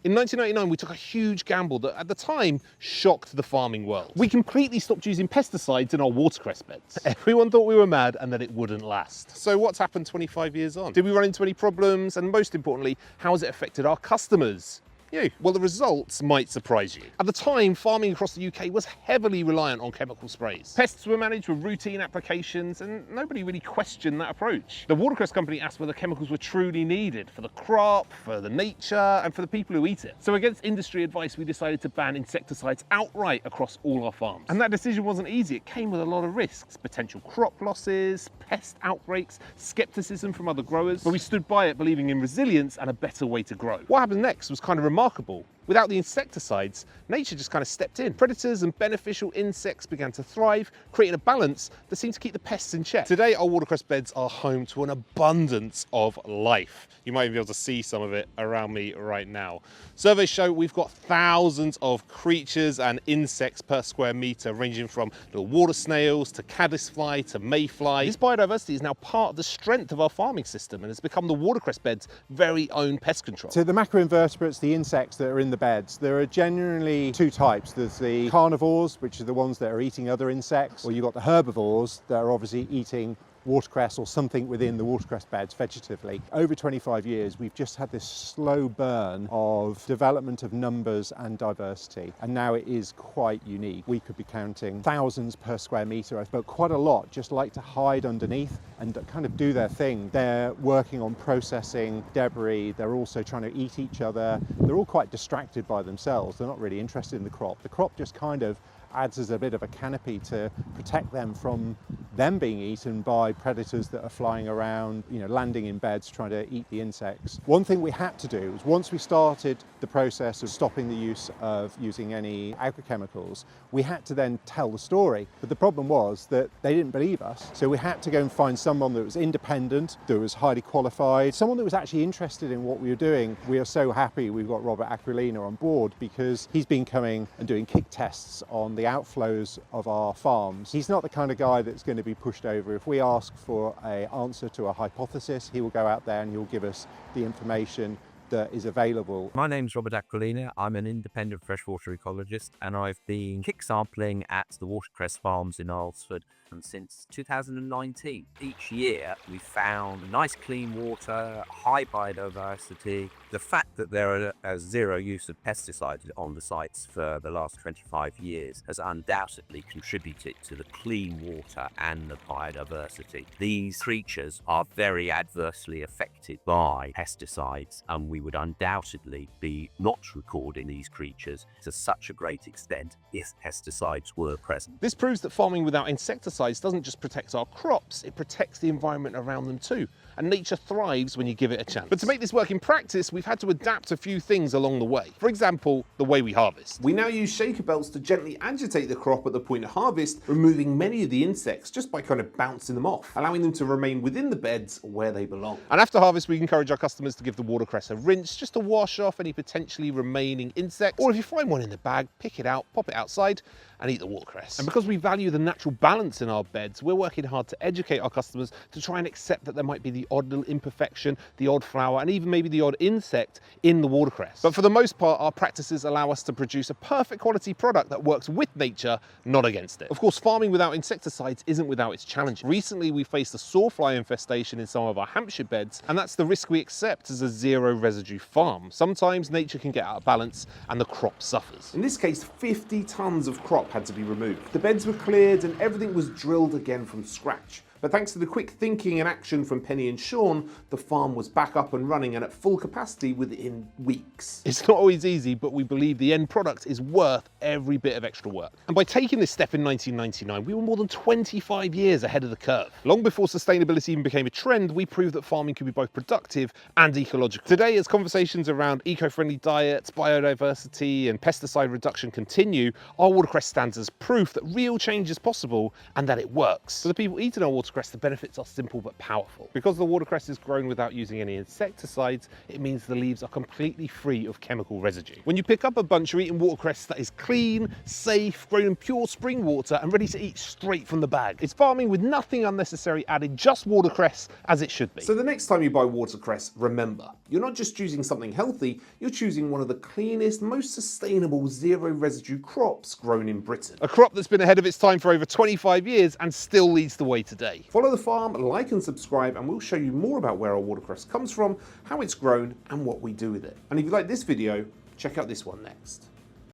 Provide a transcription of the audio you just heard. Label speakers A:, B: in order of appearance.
A: In 1999, we took a huge gamble that at the time shocked the farming world. We completely stopped using pesticides in our watercress beds. Everyone thought we were mad and that it wouldn't last. So what's happened 25 years on? Did we run into any problems? And most importantly, how has it affected our customers? You. Well, the results might surprise you. At the time, farming across the UK was heavily reliant on chemical sprays. Pests were managed with routine applications and nobody really questioned that approach. The Watercress company asked whether chemicals were truly needed for the crop, for the nature, and for the people who eat it. So against industry advice, we decided to ban insecticides outright across all our farms. And that decision wasn't easy. It came with a lot of risks, potential crop losses, pest outbreaks, skepticism from other growers. But we stood by it, believing in resilience and a better way to grow. What happened next was kind of remarkable. Without the insecticides, nature just kind of stepped in. Predators and beneficial insects began to thrive, creating a balance that seemed to keep the pests in check. Today, our watercress beds are home to an abundance of life. You might even be able to see some of it around me right now. Surveys show we've got thousands of creatures and insects per square meter, ranging from little water snails to caddisfly to mayfly. This biodiversity is now part of the strength of our farming system and has become the watercress bed's very own pest control.
B: So the macroinvertebrates, the insects that are in the beds, there are generally two types. There's the carnivores, which are the ones that are eating other insects, or you've got the herbivores that are obviously eating watercress or something within the watercress beds vegetatively. Over 25 years, we've just had this slow burn of development of numbers and diversity, and now it is quite unique. We could be counting thousands per square metre, but quite a lot just like to hide underneath and kind of do their thing. They're working on processing debris, they're also trying to eat each other. They're all quite distracted by themselves. They're not really interested in the crop. The crop just kind of adds as a bit of a canopy to protect them from them being eaten by predators that are flying around, landing in beds trying to eat the insects. One thing we had to do was, once we started the process of stopping the use of using any agrochemicals, we had to then tell the story. But the problem was that they didn't believe us. So we had to go and find someone that was independent, that was highly qualified, someone that was actually interested in what we were doing. We are so happy we've got Robert Aquilina on board, because he's been coming and doing kick tests on the outflows of our farms. He's not the kind of guy that's going to be pushed over. If we ask for an answer to a hypothesis, he will go out there and he'll give us the information that is available.
C: My name's Robert Aquilina. I'm an independent freshwater ecologist, and I've been kick sampling at the Watercress farms in Alresford since 2019. Each year we found nice clean water, high biodiversity. The fact that there are zero use of pesticides on the sites for the last 25 years has undoubtedly contributed to the clean water and the biodiversity. These creatures are very adversely affected by pesticides, and we would undoubtedly be not recording these creatures to such a great extent if pesticides were present.
A: This proves that farming without insecticides doesn't just protect our crops, it protects the environment around them too. And nature thrives when you give it a chance. But to make this work in practice, we've had to adapt a few things along the way. For example, the way we harvest. We now use shaker belts to gently agitate the crop at the point of harvest, removing many of the insects just by kind of bouncing them off, allowing them to remain within the beds where they belong. And after harvest, we encourage our customers to give the watercress a rinse just to wash off any potentially remaining insects. Or if you find one in the bag, pick it out, pop it outside, and eat the watercress. And because we value the natural balance in our beds, we're working hard to educate our customers to try and accept that there might be the odd little imperfection, the odd flower, and even maybe the odd insect in the watercress. But for the most part, our practices allow us to produce a perfect quality product that works with nature, not against it. Of course, farming without insecticides isn't without its challenges. Recently, we faced a sawfly infestation in some of our Hampshire beds, and that's the risk we accept as a zero residue farm. Sometimes nature can get out of balance and the crop suffers. In this case, 50 tons of crop had to be removed. The beds were cleared and everything was drilled again from scratch. But thanks to the quick thinking and action from Penny and Sean, the farm was back up and running and at full capacity within weeks. It's not always easy, but we believe the end product is worth every bit of extra work. And by taking this step in 1999, we were more than 25 years ahead of the curve. Long before sustainability even became a trend, we proved that farming could be both productive and ecological. Today, as conversations around eco-friendly diets, biodiversity, and pesticide reduction continue, our watercress stands as proof that real change is possible and that it works. For the people eating our watercress watercress, the benefits are simple but powerful. Because the watercress is grown without using any insecticides, it means the leaves are completely free of chemical residue. When you pick up a bunch, you're eating watercress that is clean, safe, grown in pure spring water and ready to eat straight from the bag. It's farming with nothing unnecessary added, just watercress as it should be. So the next time you buy watercress, remember, you're not just choosing something healthy, you're choosing one of the cleanest, most sustainable zero residue crops grown in Britain. A crop that's been ahead of its time for over 25 years and still leads the way today. Follow the farm, like and subscribe, and we'll show you more about where our watercress comes from, how it's grown, and what we do with it. And if you like this video, check out this one next.